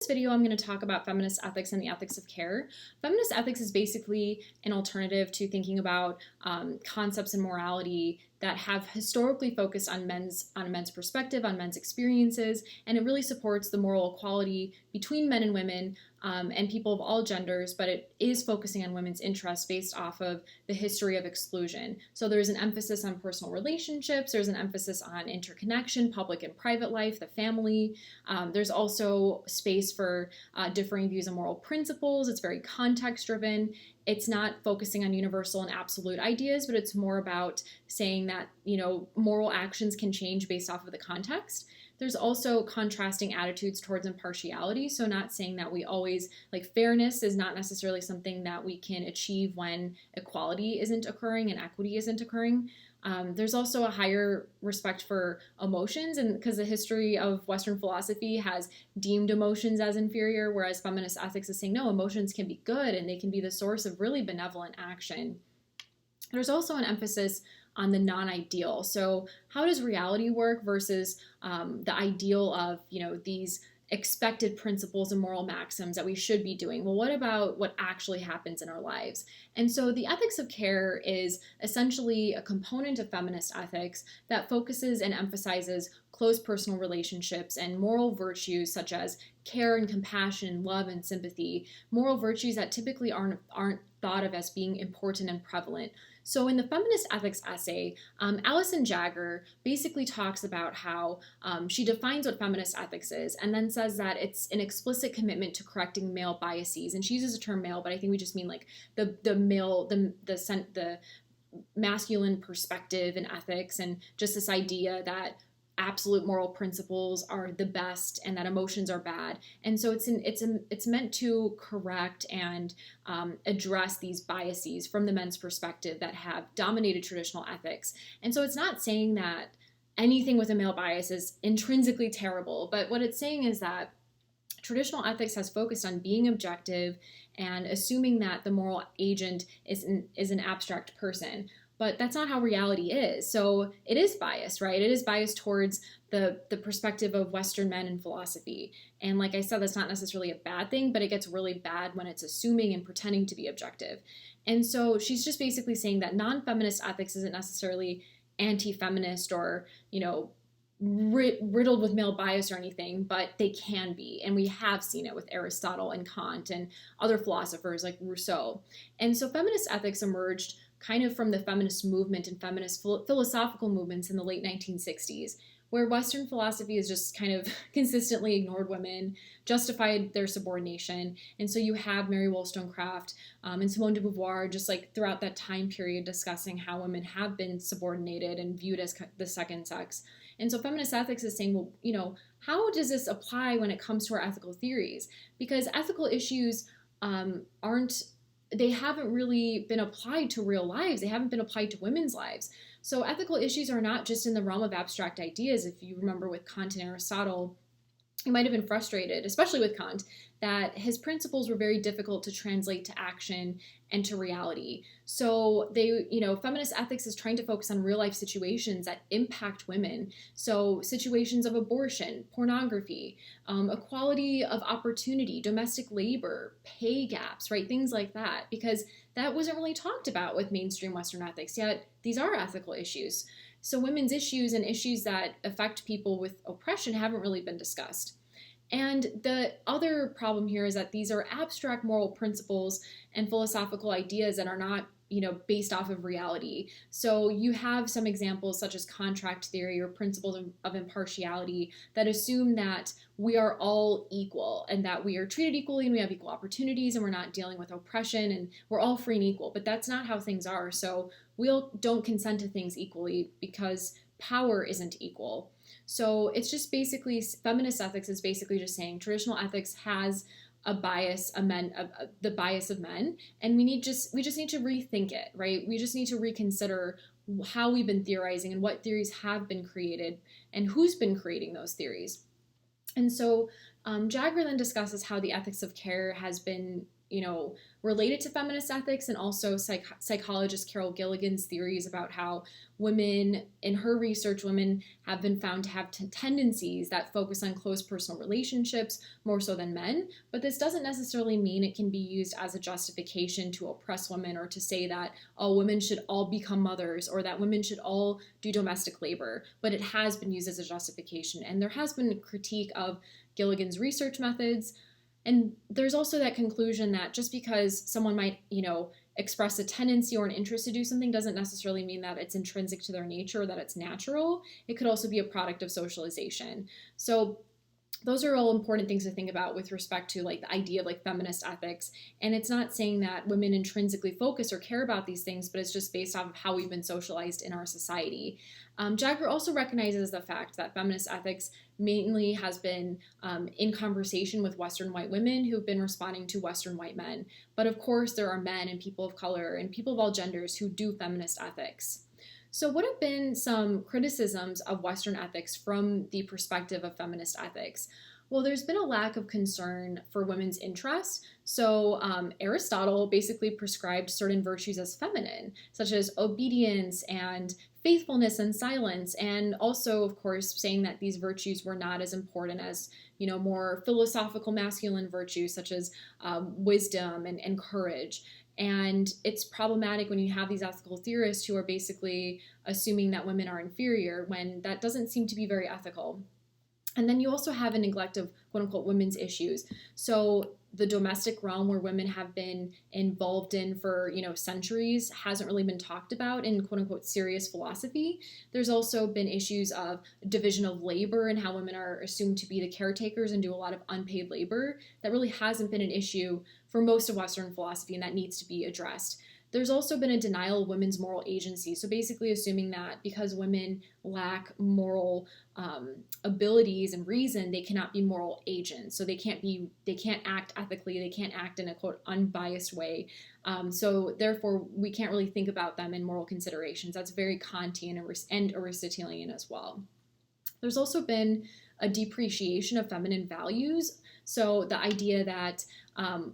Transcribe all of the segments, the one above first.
Video, I'm going to talk about feminist ethics and the ethics of care. Feminist ethics is basically an alternative to thinking about concepts in morality that have historically focused on a men's perspective, on men's experiences, and it really supports the moral equality between men and women and people of all genders, but it is focusing on women's interests based off of the history of exclusion. So there's an emphasis on personal relationships, there's an emphasis on interconnection, public and private life, the family. There's also space for differing views on moral principles. It's very context driven. It's not focusing on universal and absolute ideas, but it's more about saying that, moral actions can change based off of the context. There's also contrasting attitudes towards impartiality. So not saying that we always, fairness is not necessarily something that we can achieve when equality isn't occurring and equity isn't occurring. There's also a higher respect for emotions, and because the history of Western philosophy has deemed emotions as inferior, whereas feminist ethics is saying, no, emotions can be good and they can be the source of really benevolent action. There's also an emphasis on the non-ideal. So how does reality work versus the ideal of, these expected principles and moral maxims that we should be doing? Well, what about what actually happens in our lives? And so the ethics of care is essentially a component of feminist ethics that focuses and emphasizes close personal relationships and moral virtues such as care and compassion, love and sympathy, moral virtues that typically aren't thought of as being important and prevalent. So in the feminist ethics essay, Alison Jaggar basically talks about how she defines what feminist ethics is and then says that it's an explicit commitment to correcting male biases. And she uses the term male, but I think we just mean the masculine perspective in ethics, and just this idea that absolute moral principles are the best and that emotions are bad. And so it's meant to correct and address these biases from the men's perspective that have dominated traditional ethics. And so it's not saying that anything with a male bias is intrinsically terrible, but what it's saying is that traditional ethics has focused on being objective and assuming that the moral agent is an abstract person. But that's not how reality is. So it is biased, right? It is biased towards the perspective of Western men in philosophy. And like I said, that's not necessarily a bad thing, but it gets really bad when it's assuming and pretending to be objective. And so she's just basically saying that non-feminist ethics isn't necessarily anti-feminist or, riddled with male bias or anything, but they can be. And we have seen it with Aristotle and Kant and other philosophers like Rousseau. And so feminist ethics emerged kind of from the feminist movement and feminist philosophical movements in the late 1960s, where Western philosophy has just kind of consistently ignored women, justified their subordination. And so you have Mary Wollstonecraft and Simone de Beauvoir just throughout that time period discussing how women have been subordinated and viewed as the second sex. And so feminist ethics is saying, well, how does this apply when it comes to our ethical theories? Because ethical issues they haven't really been applied to real lives. They haven't been applied to women's lives. So ethical issues are not just in the realm of abstract ideas. If you remember with Kant and Aristotle, you might have been frustrated, especially with Kant, that his principles were very difficult to translate to action and to reality. So feminist ethics is trying to focus on real life situations that impact women. So situations of abortion, pornography, equality of opportunity, domestic labor, pay gaps, right? Things like that, because that wasn't really talked about with mainstream Western ethics, yet these are ethical issues. So women's issues and issues that affect people with oppression haven't really been discussed. And the other problem here is that these are abstract moral principles and philosophical ideas that are not, based off of reality. So you have some examples such as contract theory or principles of impartiality that assume that we are all equal and that we are treated equally and we have equal opportunities and we're not dealing with oppression and we're all free and equal. But that's not how things are. So we don't consent to things equally because power isn't equal. So it's just basically, feminist ethics is basically just saying traditional ethics has a bias, the bias of men, and we just need to rethink it, right? We just need to reconsider how we've been theorizing and what theories have been created and who's been creating those theories. And so Jagger then discusses how the ethics of care has been, related to feminist ethics, and also psychologist Carol Gilligan's theories about how women, in her research, women have been found to have tendencies that focus on close personal relationships more so than men. But this doesn't necessarily mean it can be used as a justification to oppress women, or to say that, oh, women should all become mothers, or that women should all do domestic labor. But it has been used as a justification. And there has been a critique of Gilligan's research methods. And there's also that conclusion that just because someone might, express a tendency or an interest to do something doesn't necessarily mean that it's intrinsic to their nature or that it's natural. It could also be a product of socialization. So those are all important things to think about with respect to the idea of feminist ethics. And it's not saying that women intrinsically focus or care about these things, but it's just based off of how we've been socialized in our society. Jagger also recognizes the fact that feminist ethics mainly has been in conversation with Western white women who've been responding to Western white men. But of course, there are men and people of color and people of all genders who do feminist ethics. So what have been some criticisms of Western ethics from the perspective of feminist ethics? Well, there's been a lack of concern for women's interests. So Aristotle basically prescribed certain virtues as feminine, such as obedience and faithfulness and silence, and also, of course, saying that these virtues were not as important as, more philosophical masculine virtues, such as wisdom and courage. And it's problematic when you have these ethical theorists who are basically assuming that women are inferior, when that doesn't seem to be very ethical. And then you also have a neglect of quote-unquote women's issues. So the domestic realm, where women have been involved in for centuries, hasn't really been talked about in quote-unquote serious philosophy. There's also been issues of division of labor and how women are assumed to be the caretakers and do a lot of unpaid labor. That really hasn't been an issue for most of Western philosophy, and that needs to be addressed. There's also been a denial of women's moral agency. So basically assuming that because women lack moral abilities and reason, they cannot be moral agents. So they can't act ethically. They can't act in a quote unbiased way. So therefore, we can't really think about them in moral considerations. That's very Kantian and Aristotelian as well. There's also been a depreciation of feminine values. So the idea that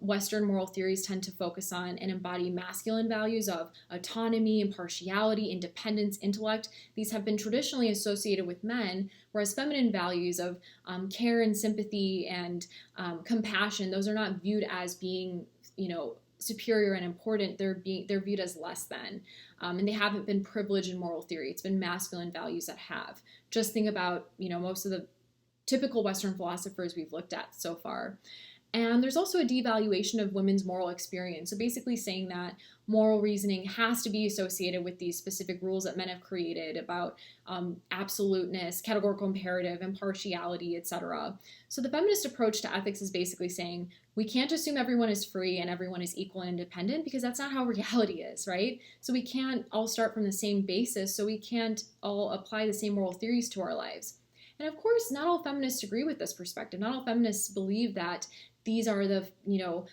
Western moral theories tend to focus on and embody masculine values of autonomy, impartiality, independence, intellect. These have been traditionally associated with men, whereas feminine values of care and sympathy and compassion, those are not viewed as being, superior and important. They're viewed as less than. And they haven't been privileged in moral theory. It's been masculine values that have. Just think about, most of the typical Western philosophers we've looked at so far. And there's also a devaluation of women's moral experience. So basically saying that moral reasoning has to be associated with these specific rules that men have created about absoluteness, categorical imperative, impartiality, etc. So the feminist approach to ethics is basically saying we can't assume everyone is free and everyone is equal and independent, because that's not how reality is, right? So we can't all start from the same basis, so we can't all apply the same moral theories to our lives. And of course, not all feminists agree with this perspective. Not all feminists believe that these are the,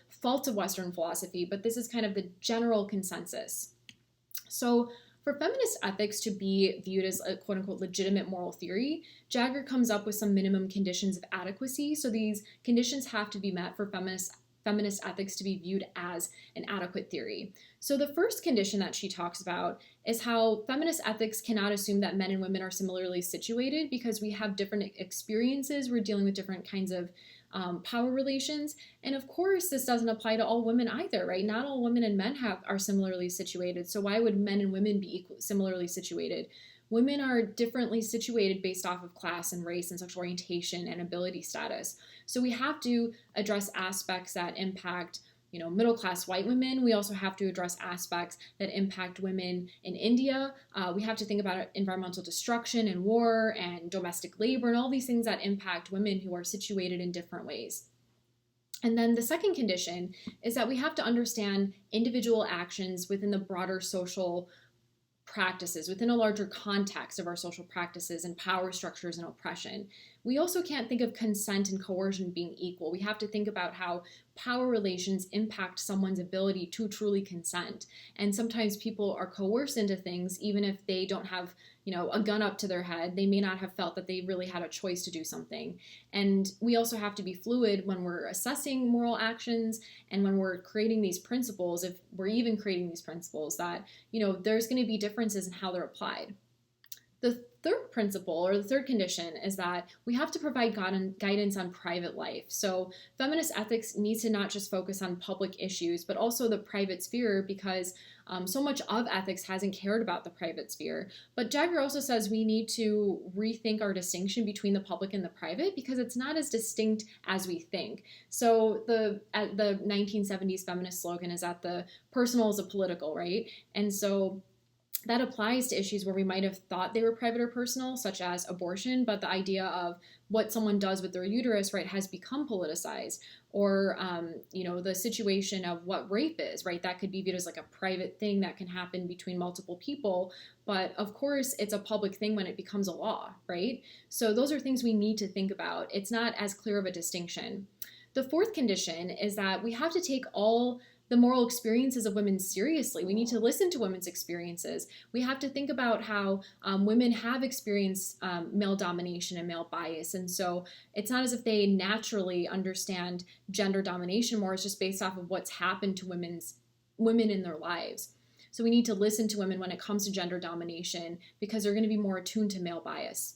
faults of Western philosophy, but this is kind of the general consensus. So for feminist ethics to be viewed as a quote-unquote legitimate moral theory, Jagger comes up with some minimum conditions of adequacy. So these conditions have to be met for feminist ethics to be viewed as an adequate theory. So the first condition that she talks about is how feminist ethics cannot assume that men and women are similarly situated, because we have different experiences. We're dealing with different kinds of power relations. And of course, this doesn't apply to all women either, right? Not all women and men are similarly situated. So why would men and women be similarly situated? Women are differently situated based off of class and race and sexual orientation and ability status. So we have to address aspects that impact, middle-class white women. We also have to address aspects that impact women in India. We have to think about environmental destruction and war and domestic labor and all these things that impact women who are situated in different ways. And then the second condition is that we have to understand individual actions within the broader social practices, within a larger context of our social practices and power structures and oppression. We also can't think of consent and coercion being equal. We have to think about how power relations impact someone's ability to truly consent. And sometimes people are coerced into things even if they don't have, a gun up to their head. They may not have felt that they really had a choice to do something. And we also have to be fluid when we're assessing moral actions and when we're creating these principles, if we're even creating these principles, that, there's going to be differences in how they're applied. The third principle, or the third condition, is that we have to provide guidance on private life. So feminist ethics needs to not just focus on public issues, but also the private sphere, because so much of ethics hasn't cared about the private sphere. But Jagger also says we need to rethink our distinction between the public and the private, because it's not as distinct as we think. So the 1970s feminist slogan is that the personal is a political, right? And so that applies to issues where we might have thought they were private or personal, such as abortion, but the idea of what someone does with their uterus, right, has become politicized. Or, the situation of what rape is, right, that could be viewed as like a private thing that can happen between multiple people. But of course, it's a public thing when it becomes a law, right? So those are things we need to think about. It's not as clear of a distinction. The fourth condition is that we have to take all the moral experiences of women seriously. We need to listen to women's experiences. We have to think about how women have experienced male domination and male bias. And so it's not as if they naturally understand gender domination more. It's just based off of what's happened to women in their lives. So we need to listen to women when it comes to gender domination, because they're going to be more attuned to male bias.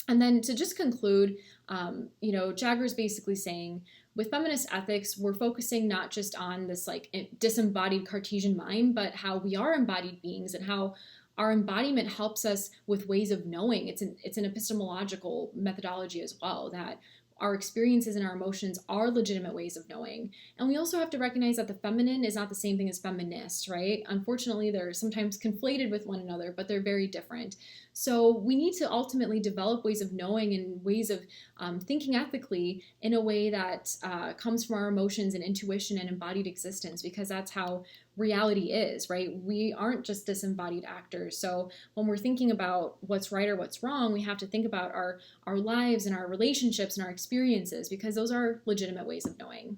And then to just conclude, Jagger's basically saying, with feminist ethics, we're focusing not just on this like disembodied Cartesian mind, but how we are embodied beings and how our embodiment helps us with ways of knowing. It's an epistemological methodology as well, that our experiences and our emotions are legitimate ways of knowing. And we also have to recognize that the feminine is not the same thing as feminist, right? Unfortunately, they're sometimes conflated with one another, but they're very different. So we need to ultimately develop ways of knowing and ways of thinking ethically in a way that comes from our emotions and intuition and embodied existence, because that's how reality is, right? We aren't just disembodied actors. So when we're thinking about what's right or what's wrong, we have to think about our lives and our relationships and our experiences, because those are legitimate ways of knowing.